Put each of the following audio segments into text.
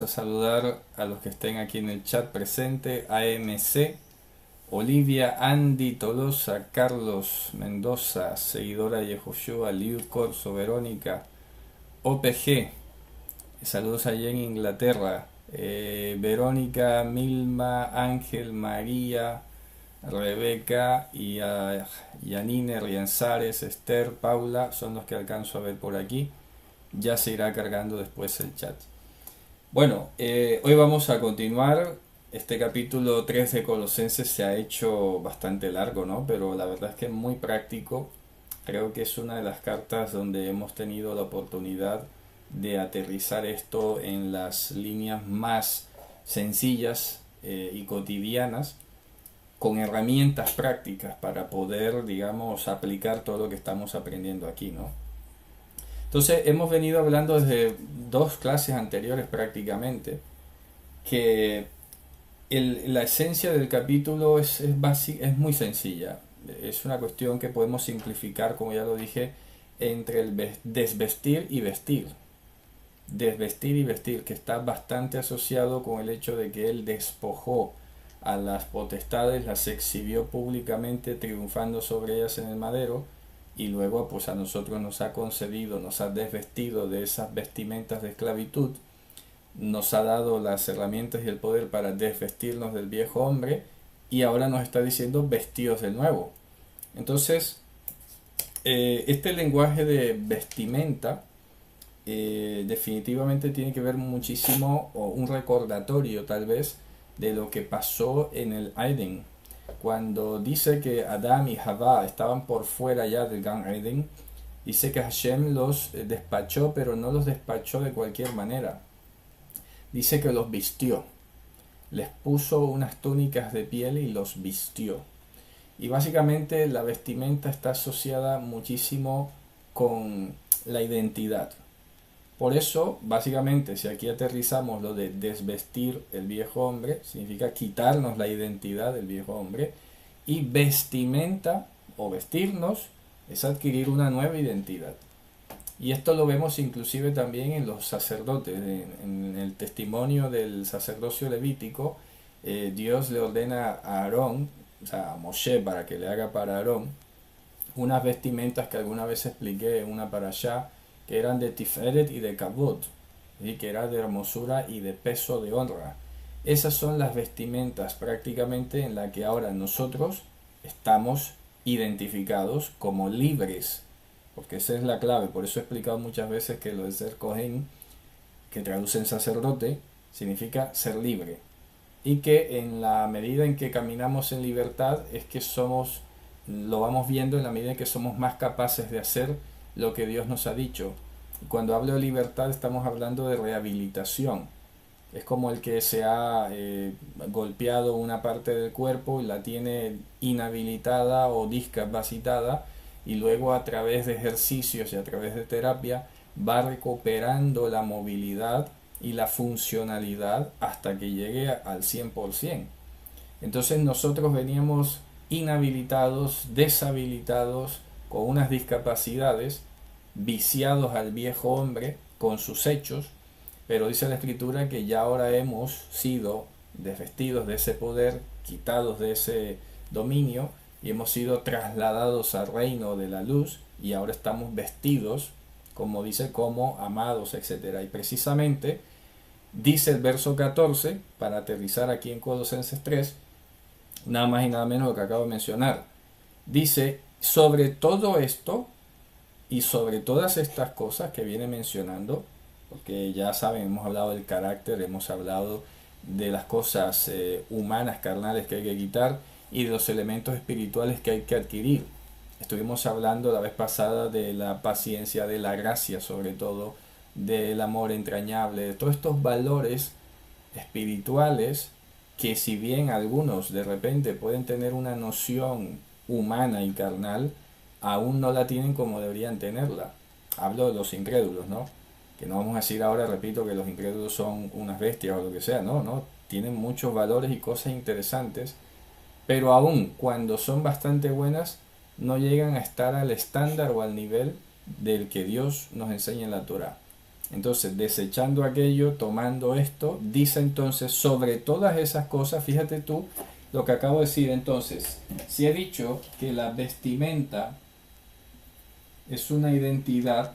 A saludar a los que estén aquí en el chat presente: AMC, Olivia, Andy, Tolosa, Carlos Mendoza, seguidora de Yehoshua, Liu Corso, Verónica, OPG, saludos allá en Inglaterra, Verónica, Milma, Ángel, María, Rebeca y Yanine, Rianzares, Esther, Paula, son los que alcanzo a ver por aquí. Ya se irá cargando después el chat. Bueno, hoy vamos a continuar. Este capítulo 3 de Colosenses se ha hecho bastante largo, ¿no? Pero la verdad es que es muy práctico. Creo que es una de las cartas donde hemos tenido la oportunidad de aterrizar esto en las líneas más sencillas y cotidianas, con herramientas prácticas para poder, digamos, aplicar todo lo que estamos aprendiendo aquí, ¿no? Entonces hemos venido hablando desde dos clases anteriores prácticamente que la esencia del capítulo es muy sencilla. Es una cuestión que podemos simplificar, como ya lo dije, entre el desvestir y vestir. Desvestir y vestir, que está bastante asociado con el hecho de que él despojó a las potestades, las exhibió públicamente triunfando sobre ellas en el madero, y luego pues a nosotros nos ha concedido, nos ha desvestido de esas vestimentas de esclavitud, nos ha dado las herramientas y el poder para desvestirnos del viejo hombre, y ahora nos está diciendo vestidos de nuevo. Entonces, este lenguaje de vestimenta definitivamente tiene que ver muchísimo, o un recordatorio tal vez, de lo que pasó en el Edén. Cuando dice que Adán y Javá estaban por fuera ya del Gan Eden, dice que Hashem los despachó, pero no los despachó de cualquier manera. Dice que los vistió, les puso unas túnicas de piel y los vistió. Y básicamente la vestimenta está asociada muchísimo con la identidad. Por eso, básicamente, si aquí aterrizamos lo de desvestir el viejo hombre, significa quitarnos la identidad del viejo hombre, y vestimenta o vestirnos es adquirir una nueva identidad. Y esto lo vemos inclusive también en los sacerdotes, en el testimonio del sacerdocio levítico. Dios le ordena a Aarón, o sea, a Moshe, para que le haga para Aarón unas vestimentas que alguna vez expliqué en una para allá, que eran de Tiferet y de Kabod, y que era de hermosura y de peso de honra. Esas son las vestimentas prácticamente en la que ahora nosotros estamos identificados como libres, porque esa es la clave. Por eso he explicado muchas veces que lo de ser Cohen, que traduce en sacerdote, significa ser libre, y que en la medida en que caminamos en libertad es que somos, lo vamos viendo en la medida en que somos más capaces de hacer lo que Dios nos ha dicho. Cuando hablo de libertad estamos hablando de rehabilitación. Es como el que se ha golpeado una parte del cuerpo y la tiene inhabilitada o discapacitada, y luego a través de ejercicios y a través de terapia va recuperando la movilidad y la funcionalidad hasta que llegue al 100%. Entonces nosotros veníamos inhabilitados, deshabilitados, con unas discapacidades, viciados al viejo hombre con sus hechos, pero dice la escritura que ya ahora hemos sido desvestidos de ese poder, quitados de ese dominio, y hemos sido trasladados al reino de la luz, y ahora estamos vestidos, como dice, como amados, etcétera. Y precisamente dice el verso 14, para aterrizar aquí en Colosenses 3, nada más y nada menos lo que acabo de mencionar. Dice: sobre todo esto y sobre todas estas cosas que viene mencionando, porque ya saben, hemos hablado del carácter, hemos hablado de las cosas humanas, carnales, que hay que quitar, y de los elementos espirituales que hay que adquirir. Estuvimos hablando la vez pasada de la paciencia, de la gracia, sobre todo del amor entrañable, de todos estos valores espirituales que, si bien algunos de repente pueden tener una noción humana y carnal, aún no la tienen como deberían tenerla. Hablo de los incrédulos, ¿no? Que no vamos a decir ahora, repito, que los incrédulos son unas bestias o lo que sea, no, no. Tienen muchos valores y cosas interesantes, pero aún cuando son bastante buenas, no llegan a estar al estándar o al nivel del que Dios nos enseña en la Torah. Entonces, desechando aquello, tomando esto, dice entonces sobre todas esas cosas, fíjate tú lo que acabo de decir. Entonces, si he dicho que la vestimenta es una identidad,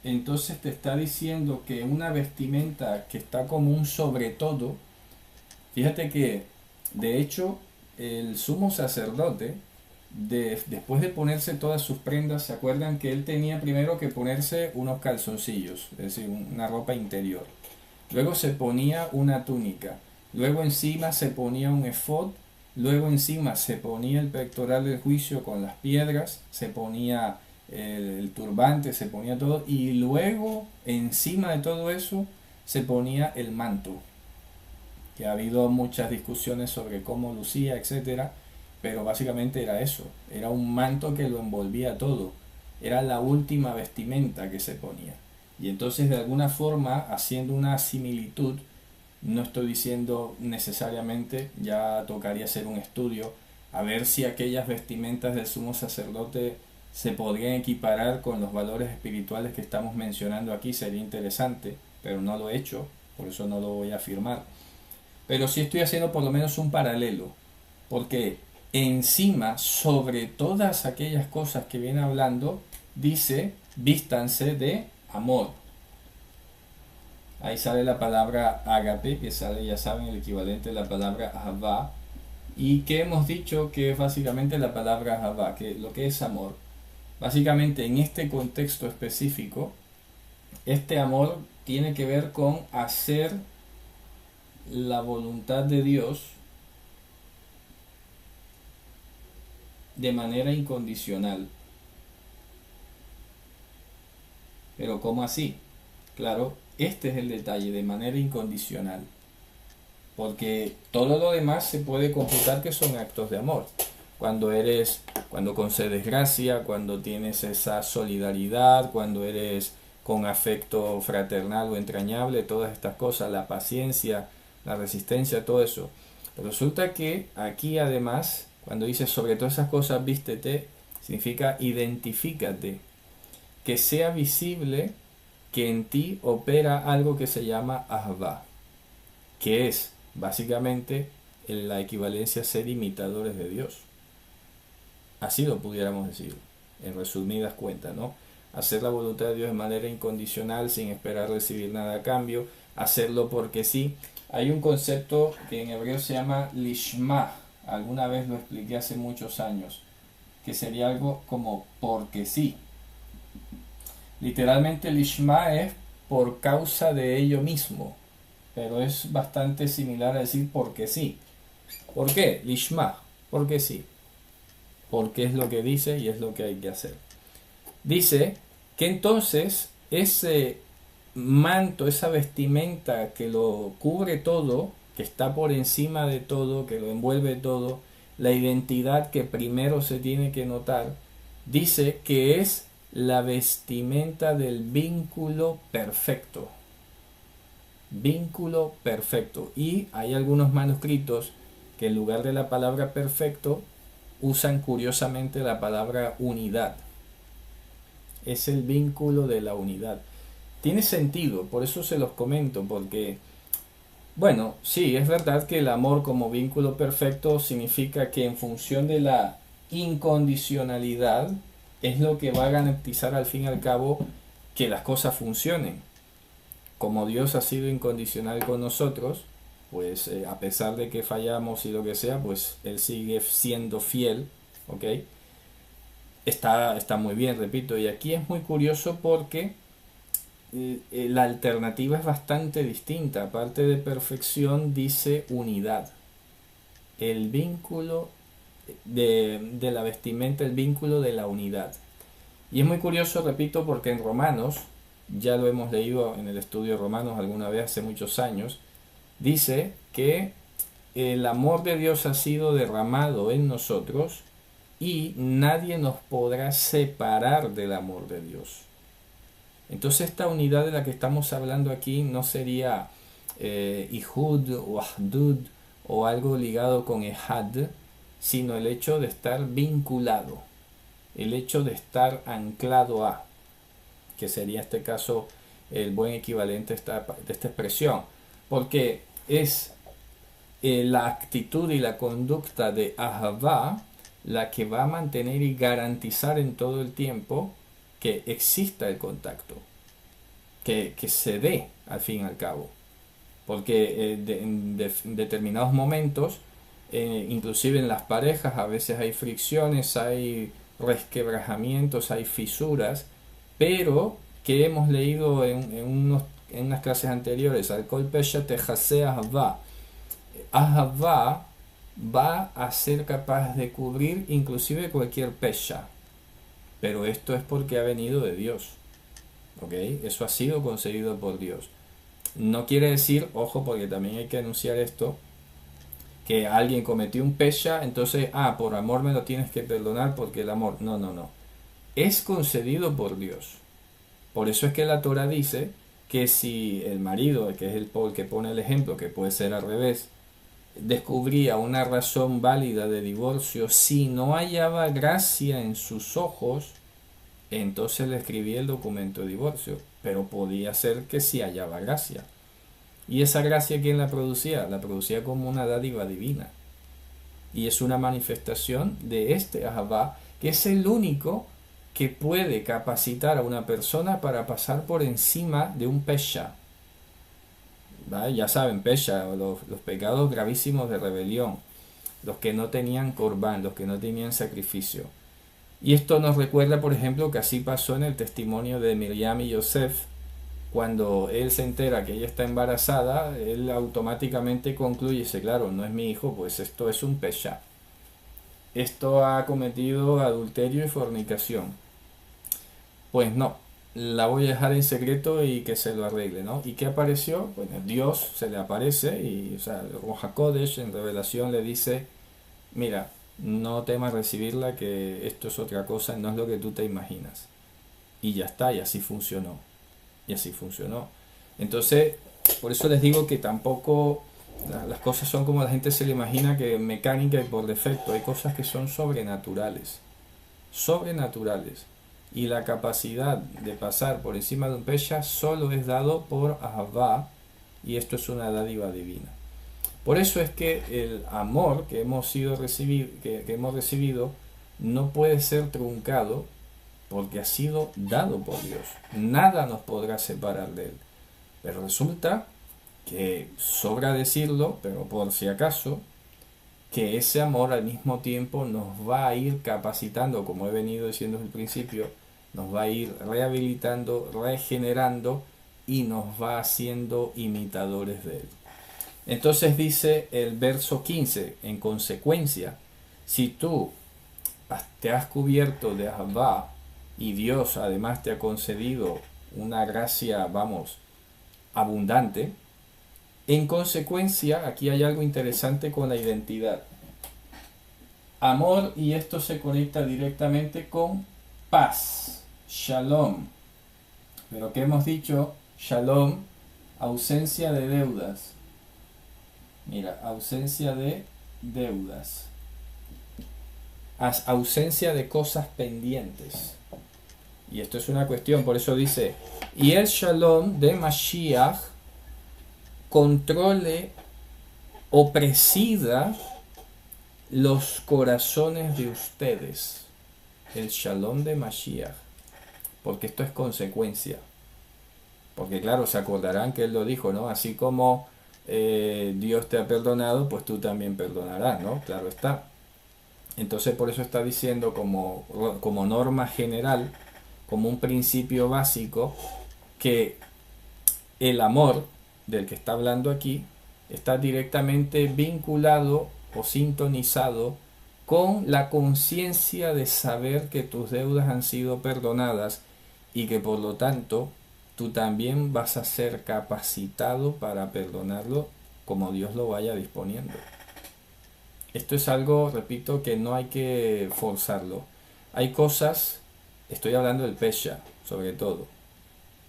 entonces te está diciendo que una vestimenta que está como un sobre todo, fíjate que de hecho el sumo sacerdote, después de ponerse todas sus prendas, se acuerdan que él tenía primero que ponerse unos calzoncillos, es decir, una ropa interior. Luego se ponía una túnica. Luego encima se ponía un efod. Luego encima se ponía el pectoral del juicio con las piedras. Se ponía el turbante, se ponía todo. Y luego encima de todo eso se ponía el manto. Que ha habido muchas discusiones sobre cómo lucía, etcétera, pero básicamente era eso, era un manto que lo envolvía todo, era la última vestimenta que se ponía. Y entonces de alguna forma, haciendo una similitud, no estoy diciendo necesariamente, ya tocaría hacer un estudio, a ver si aquellas vestimentas del sumo sacerdote se podrían equiparar con los valores espirituales que estamos mencionando aquí, sería interesante, pero no lo he hecho, por eso no lo voy a afirmar. Pero sí estoy haciendo por lo menos un paralelo, porque encima, sobre todas aquellas cosas que viene hablando, dice, vístanse de amor. Ahí sale la palabra agape, que sale, ya saben, el equivalente a la palabra ahavá, y que hemos dicho que es básicamente la palabra ahavá, que lo que es amor. Básicamente en este contexto específico, este amor tiene que ver con hacer la voluntad de Dios de manera incondicional. Pero ¿cómo así? Claro, este es el detalle, de manera incondicional. Porque todo lo demás se puede computar que son actos de amor. Cuando concedes gracia, cuando tienes esa solidaridad, cuando eres con afecto fraternal o entrañable, todas estas cosas, la paciencia, la resistencia, todo eso. Pero resulta que aquí además, cuando dice sobre todas esas cosas vístete, significa identifícate, que sea visible que en ti opera algo que se llama ahva, que es básicamente la equivalencia a ser imitadores de Dios. Así lo pudiéramos decir, en resumidas cuentas, ¿no? Hacer la voluntad de Dios de manera incondicional, sin esperar recibir nada a cambio, hacerlo porque sí. Hay un concepto que en hebreo se llama lishma, alguna vez lo expliqué hace muchos años, que sería algo como porque sí. Literalmente lishma es por causa de ello mismo, pero es bastante similar a decir porque sí. ¿Por qué? Lishma, porque sí. Porque es lo que dice y es lo que hay que hacer. Dice que entonces ese manto, esa vestimenta que lo cubre todo, que está por encima de todo, que lo envuelve todo, la identidad que primero se tiene que notar, dice que es la vestimenta del vínculo perfecto. Vínculo perfecto. Y hay algunos manuscritos que en lugar de la palabra perfecto usan curiosamente la palabra unidad. Es el vínculo de la unidad. Tiene sentido, por eso se los comento, porque, bueno, sí, es verdad que el amor como vínculo perfecto significa que en función de la incondicionalidad es lo que va a garantizar al fin y al cabo que las cosas funcionen. Como Dios ha sido incondicional con nosotros, pues a pesar de que fallamos y lo que sea, pues Él sigue siendo fiel, ¿ok? Está muy bien, repito, y aquí es muy curioso porque la alternativa es bastante distinta. Aparte de perfección, dice unidad. El vínculo de la vestimenta, el vínculo de la unidad. Y es muy curioso, repito, porque en Romanos, ya lo hemos leído en el estudio de Romanos alguna vez hace muchos años, dice que el amor de Dios ha sido derramado en nosotros y nadie nos podrá separar del amor de Dios. Entonces esta unidad de la que estamos hablando aquí no sería Ihud o Ahdud o algo ligado con Ehad, sino el hecho de estar vinculado, el hecho de estar anclado a, que sería este caso el buen equivalente de esta expresión, porque es la actitud y la conducta de Ahavá la que va a mantener y garantizar en todo el tiempo que exista el contacto, que se dé al fin y al cabo. Porque en determinados momentos, inclusive en las parejas, a veces hay fricciones, hay resquebrajamientos, hay fisuras, pero que hemos leído en unas clases anteriores, al Kol Pesha Tehase Ahavá. Ahavá va a ser capaz de cubrir inclusive cualquier pesha, pero esto es porque ha venido de Dios, ¿ok? Eso ha sido concedido por Dios. No quiere decir, ojo, porque también hay que anunciar esto, que alguien cometió un pesha, entonces, por amor me lo tienes que perdonar porque el amor. No, no, no. Es concedido por Dios. Por eso es que la Torah dice que si el marido, que es el que pone el ejemplo, que puede ser al revés, descubría una razón válida de divorcio, si no hallaba gracia en sus ojos, entonces le escribía el documento de divorcio, pero podía ser que sí hallaba gracia. ¿Y esa gracia quién la producía? La producía como una dádiva divina. Y es una manifestación de este Ahavá, que es el único que puede capacitar a una persona para pasar por encima de un pesha. ¿Vale? Ya saben, pesha, los pecados gravísimos de rebelión, los que no tenían corbán, los que no tenían sacrificio. Y esto nos recuerda, por ejemplo, que así pasó en el testimonio de Miriam y Yosef. Cuando él se entera que ella está embarazada, él automáticamente concluye, dice, claro, no es mi hijo, pues esto es un pesha. Esto ha cometido adulterio y fornicación. Pues no, la voy a dejar en secreto y que se lo arregle, ¿no? ¿Y qué apareció? Bueno, Dios se le aparece y, o sea, Ruach HaKodesh en revelación le dice, mira, no temas recibirla, que esto es otra cosa, no es lo que tú te imaginas. Y ya está, y así funcionó. Y así funcionó. Entonces, por eso les digo que tampoco las cosas son como la gente se le imagina, que mecánica y por defecto. Hay cosas que son sobrenaturales. Sobrenaturales. Y la capacidad de pasar por encima de un pesha solo es dado por Ahavá, y esto es una dádiva divina. Por eso es que el amor que hemos recibido no puede ser truncado, porque ha sido dado por Dios. Nada nos podrá separar de él. Pero resulta que sobra decirlo, pero por si acaso, que ese amor al mismo tiempo nos va a ir capacitando, como he venido diciendo desde el principio, nos va a ir rehabilitando, regenerando y nos va haciendo imitadores de él. Entonces dice el verso 15, en consecuencia, si tú te has cubierto de Ahavá y Dios además te ha concedido una gracia, abundante, en consecuencia, aquí hay algo interesante con la identidad. Amor, y esto se conecta directamente con paz, shalom. Pero que hemos dicho, shalom, ausencia de deudas. Mira, ausencia de deudas. Ausencia de cosas pendientes. Y esto es una cuestión, por eso dice, y el shalom de Mashiach controle o presida los corazones de ustedes. El shalom de Mashiach. Porque esto es consecuencia. Porque claro, se acordarán que él lo dijo, ¿no? Así como Dios te ha perdonado, pues tú también perdonarás, ¿no? Claro está. Entonces por eso está diciendo como norma general, como un principio básico, que el amor del que está hablando aquí está directamente vinculado o sintonizado con la conciencia de saber que tus deudas han sido perdonadas y que por lo tanto tú también vas a ser capacitado para perdonarlo como Dios lo vaya disponiendo. Esto es algo, repito, que no hay que forzarlo. Hay cosas, estoy hablando del pesha, sobre todo,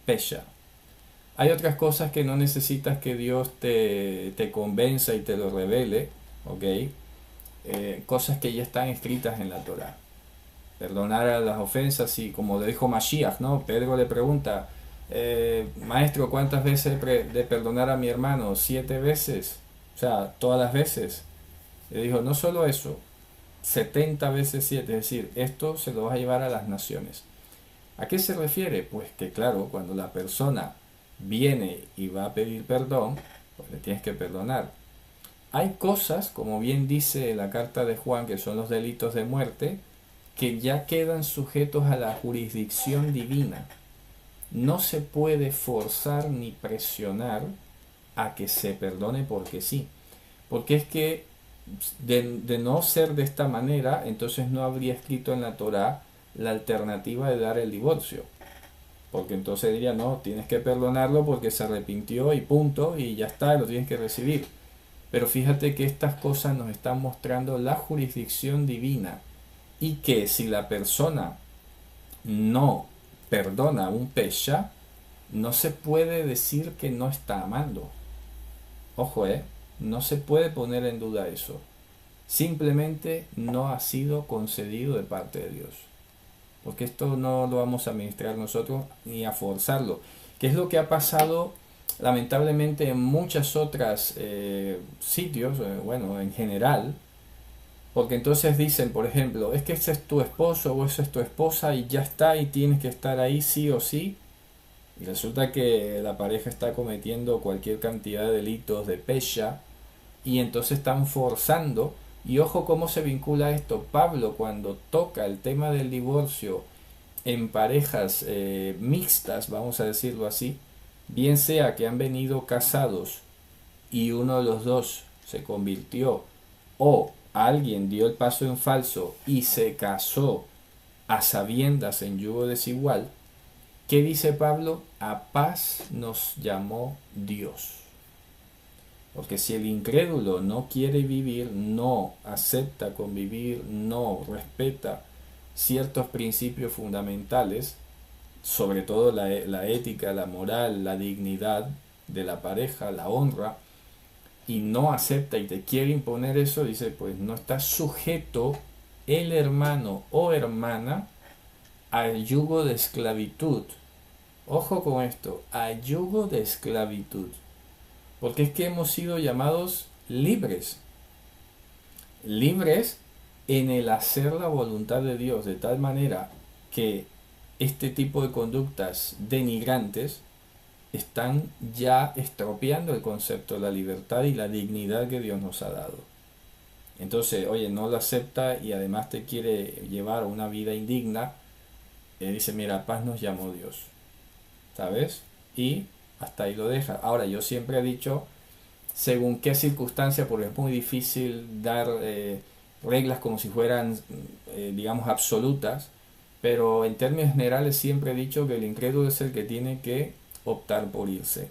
pesha. Hay otras cosas que no necesitas que Dios te convenza y te lo revele, ¿ok? Cosas que ya están escritas en la Torah. perdonar a las ofensas, y como le dijo Mashiach, ¿no? Pedro le pregunta, maestro, ¿cuántas veces de perdonar a mi hermano? 7 veces, o sea, todas las veces. Le dijo, no solo eso, 70 veces 7, es decir, esto se lo vas a llevar a las naciones. ¿A qué se refiere? Pues que claro, cuando la persona viene y va a pedir perdón, pues le tienes que perdonar. Hay cosas, como bien dice la carta de Juan, que son los delitos de muerte, que ya quedan sujetos a la jurisdicción divina. No se puede forzar ni presionar a que se perdone porque sí. Porque es que de no ser de esta manera, entonces no habría escrito en la Torá la alternativa de dar el divorcio. Porque entonces diría, no, tienes que perdonarlo porque se arrepintió y punto, y ya está, lo tienes que recibir. Pero fíjate que estas cosas nos están mostrando la jurisdicción divina, y que si la persona no perdona un pesha, no se puede decir que no está amando. Ojo, no se puede poner en duda eso. Simplemente no ha sido concedido de parte de Dios. Porque esto no lo vamos a administrar nosotros ni a forzarlo. ¿Qué es lo que ha pasado lamentablemente en muchas otras sitios, bueno, en general? Porque entonces dicen, por ejemplo, es que ese es tu esposo o esa es tu esposa y ya está, y tienes que estar ahí sí o sí. Y resulta que la pareja está cometiendo cualquier cantidad de delitos de pesha, y entonces están forzando. Y ojo cómo se vincula esto. Pablo, cuando toca el tema del divorcio en parejas mixtas, vamos a decirlo así, bien sea que han venido casados y uno de los dos se convirtió, o alguien dio el paso en falso y se casó a sabiendas en yugo desigual, ¿qué dice Pablo? A paz nos llamó Dios. Porque si el incrédulo no quiere vivir, no acepta convivir, no respeta ciertos principios fundamentales, sobre todo la ética, la moral, la dignidad de la pareja, la honra, y no acepta y te quiere imponer eso, dice, pues no está sujeto el hermano o hermana al yugo de esclavitud. Ojo con esto, al yugo de esclavitud. Porque es que hemos sido llamados libres. Libres en el hacer la voluntad de Dios, de tal manera que este tipo de conductas denigrantes están ya estropeando el concepto de la libertad y la dignidad que Dios nos ha dado. Entonces, oye, no lo acepta y además te quiere llevar a una vida indigna. Dice, mira, paz nos llamó Dios, ¿sabes? Y hasta ahí lo deja. Ahora, yo siempre he dicho, según qué circunstancia, porque es muy difícil dar reglas como si fueran, digamos, absolutas, pero en términos generales siempre he dicho que el incrédulo es el que tiene que optar por irse,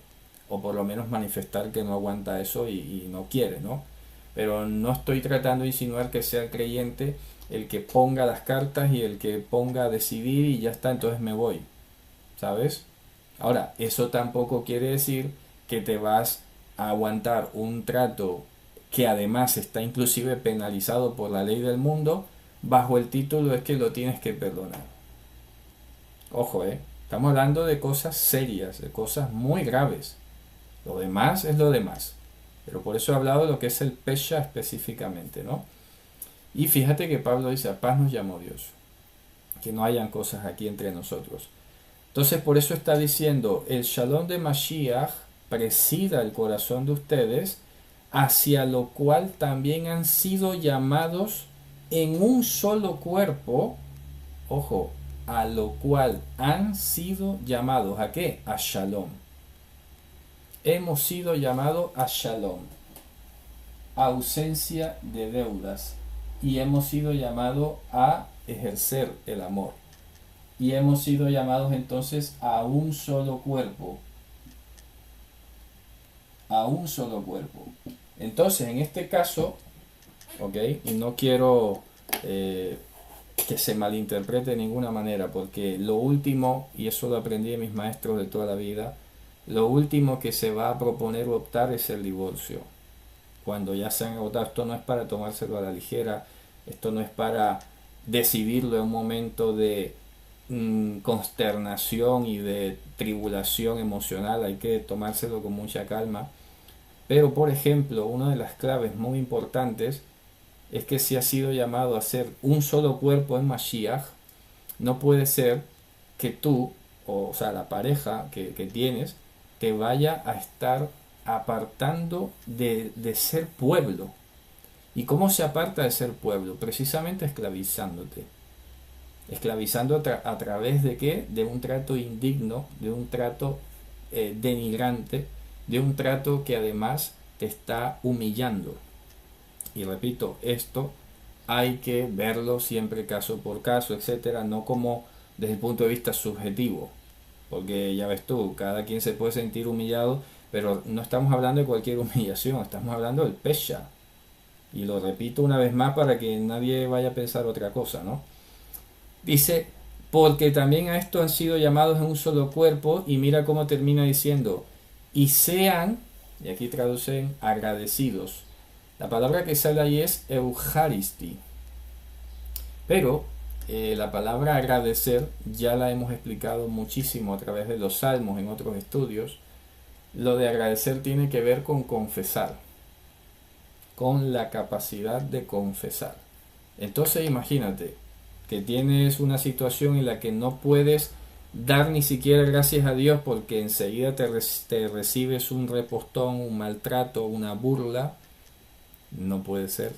o por lo menos manifestar que no aguanta eso y no quiere, ¿no? Pero no estoy tratando de insinuar que sea el creyente el que ponga las cartas y el que ponga a decidir y ya está, entonces me voy, ¿sabes? Ahora, eso tampoco quiere decir que te vas a aguantar un trato que además está inclusive penalizado por la ley del mundo, bajo el título es que lo tienes que perdonar. Ojo, estamos hablando de cosas serias, de cosas muy graves. Lo demás es lo demás. Pero por eso he hablado de lo que es el pesha específicamente, ¿no? Y fíjate que Pablo dice, a paz nos llamó Dios. Que no hayan cosas aquí entre nosotros. Entonces por eso está diciendo, el Shalom de Mashiach presida el corazón de ustedes, hacia lo cual también han sido llamados en un solo cuerpo. Ojo, a lo cual han sido llamados. ¿A qué? A Shalom. Hemos sido llamados a Shalom, ausencia de deudas, y hemos sido llamados a ejercer el amor, y hemos sido llamados entonces a un solo cuerpo, a un solo cuerpo. Entonces en este caso, ok, y no quiero que se malinterprete de ninguna manera, porque lo último, y eso lo aprendí de mis maestros de toda la vida, lo último que se va a proponer o optar es el divorcio. Cuando ya se han agotado, esto no es para tomárselo a la ligera, esto no es para decidirlo en un momento de consternación y de tribulación emocional, hay que tomárselo con mucha calma. Pero por ejemplo, una de las claves muy importantes es que si has sido llamado a ser un solo cuerpo en Mashiach, no puede ser que tú, o sea, la pareja que tienes, te vaya a estar apartando de ser pueblo. ¿Y cómo se aparta de ser pueblo? Precisamente esclavizándote. Esclavizando a través de qué? De un trato indigno, de un trato denigrante, de un trato que además te está humillando. Y repito, esto hay que verlo siempre caso por caso, etcétera, no como desde el punto de vista subjetivo, porque ya ves tú, cada quien se puede sentir humillado, pero no estamos hablando de cualquier humillación, estamos hablando del pesha. Y lo repito una vez más para que nadie vaya a pensar otra cosa, ¿no? Dice, porque también a esto han sido llamados en un solo cuerpo, y mira cómo termina diciendo, y sean, y aquí traducen, agradecidos. La palabra que sale ahí es Eucharisti. Pero la palabra agradecer ya la hemos explicado muchísimo a través de los salmos en otros estudios. Lo de agradecer tiene que ver con confesar, con la capacidad de confesar. Entonces imagínate que tienes una situación en la que no puedes dar ni siquiera gracias a Dios porque enseguida te recibes un repostón, un maltrato, una burla. No puede ser,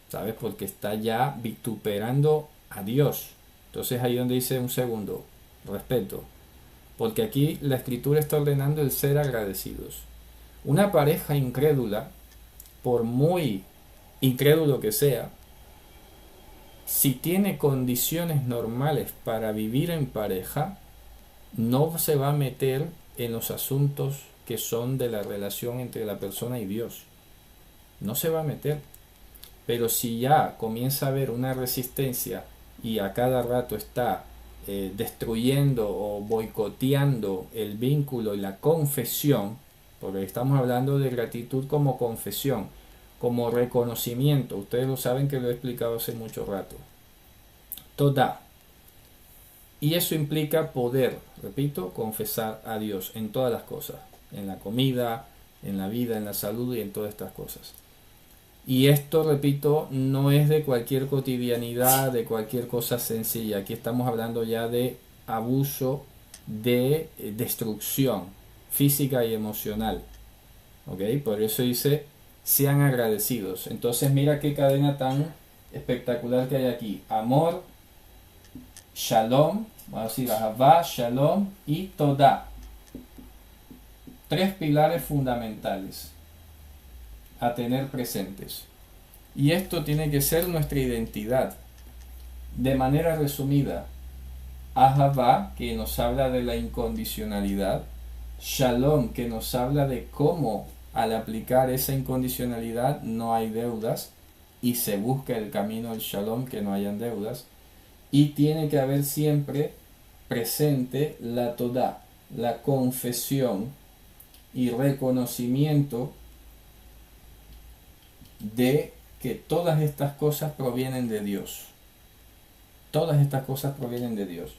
¿sabes? Porque está ya vituperando a Dios. Entonces ahí donde dice un segundo, respeto. Porque aquí la escritura está ordenando el ser agradecidos. Una pareja incrédula, por muy incrédulo que sea, si tiene condiciones normales para vivir en pareja, no se va a meter en los asuntos que son de la relación entre la persona y Dios. No se va a meter. Pero si ya comienza a haber una resistencia y a cada rato está destruyendo o boicoteando el vínculo y la confesión, porque estamos hablando de gratitud como confesión, como reconocimiento, ustedes lo saben que lo he explicado hace mucho rato, toda. Y eso implica poder, repito, confesar a Dios en todas las cosas, en la comida, en la vida, en la salud y en todas estas cosas. Y esto, repito, no es de cualquier cotidianidad, de cualquier cosa sencilla. Aquí estamos hablando ya de abuso, de destrucción física y emocional. ¿Ok? Por eso dice, sean agradecidos. Entonces mira qué cadena tan espectacular que hay aquí. Amor, shalom, vamos a decir ahavá, shalom y toda. Tres pilares fundamentales a tener presentes. Y esto tiene que ser nuestra identidad. De manera resumida, Ahavá, que nos habla de la incondicionalidad, Shalom, que nos habla de cómo al aplicar esa incondicionalidad no hay deudas y se busca el camino del Shalom, que no hayan deudas, y tiene que haber siempre presente la Todá, la confesión y reconocimiento de que todas estas cosas provienen de Dios. Todas estas cosas provienen de Dios.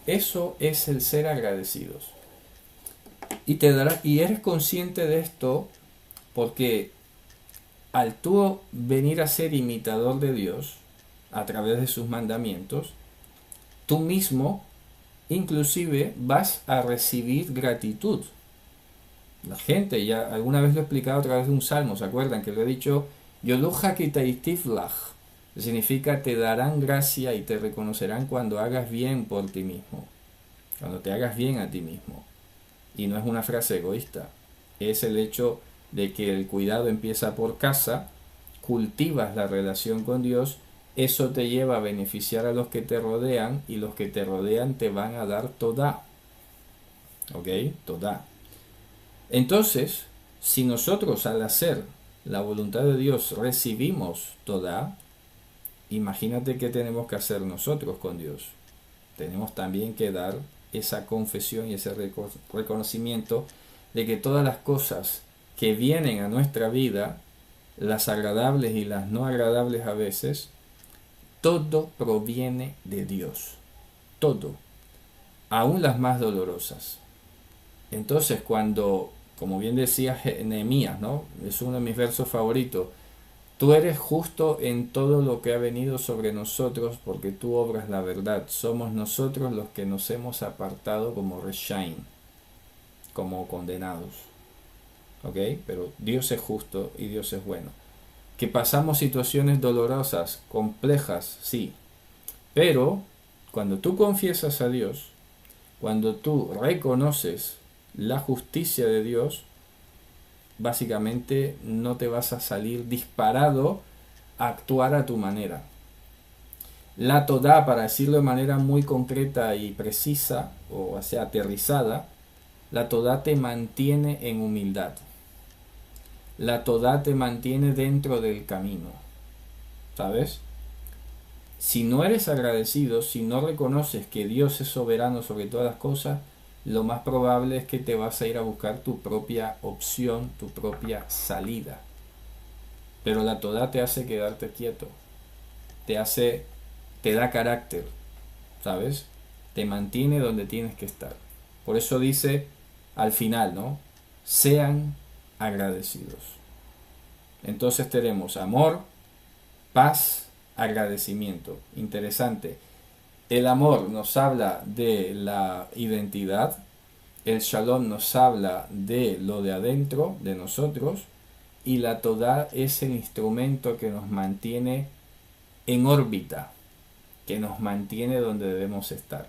Eso es el ser agradecidos. Y eres consciente de esto porque al tú venir a ser imitador de Dios a través de sus mandamientos, tú mismo inclusive vas a recibir gratitud. La gente, ya alguna vez lo he explicado a través de un salmo, ¿se acuerdan? Que lo he dicho, Yoduja kitaitiflach, significa te darán gracia y te reconocerán cuando hagas bien por ti mismo, cuando te hagas bien a ti mismo. Y no es una frase egoísta, es el hecho de que el cuidado empieza por casa, cultivas la relación con Dios, eso te lleva a beneficiar a los que te rodean y los que te rodean te van a dar toda. ¿Ok? Toda. Entonces, si nosotros al hacer la voluntad de Dios recibimos toda, imagínate qué tenemos que hacer nosotros con Dios. Tenemos también que dar esa confesión y ese reconocimiento de que todas las cosas que vienen a nuestra vida, las agradables y las no agradables a veces, todo proviene de Dios. Todo. Aún las más dolorosas. Entonces cuando, como bien decía Nehemías, ¿no? Es uno de mis versos favoritos. Tú eres justo en todo lo que ha venido sobre nosotros porque tú obras la verdad. Somos nosotros los que nos hemos apartado como reshaim, como condenados. ¿Ok? Pero Dios es justo y Dios es bueno. Que pasamos situaciones dolorosas, complejas, sí. Pero cuando tú confiesas a Dios, cuando tú reconoces la justicia de Dios, básicamente no te vas a salir disparado a actuar a tu manera. La Todá, para decirlo de manera muy concreta y precisa, o sea, aterrizada, la Todá te mantiene en humildad. La Todá te mantiene dentro del camino. ¿Sabes? Si no eres agradecido, si no reconoces que Dios es soberano sobre todas las cosas, lo más probable es que te vas a ir a buscar tu propia opción, tu propia salida. Pero la Todá te hace quedarte quieto, te da carácter, ¿sabes? Te mantiene donde tienes que estar. Por eso dice al final, ¿no? Sean agradecidos. Entonces tenemos amor, paz, agradecimiento. Interesante. El amor nos habla de la identidad, el shalom nos habla de lo de adentro, de nosotros, y la Todá es el instrumento que nos mantiene en órbita, que nos mantiene donde debemos estar.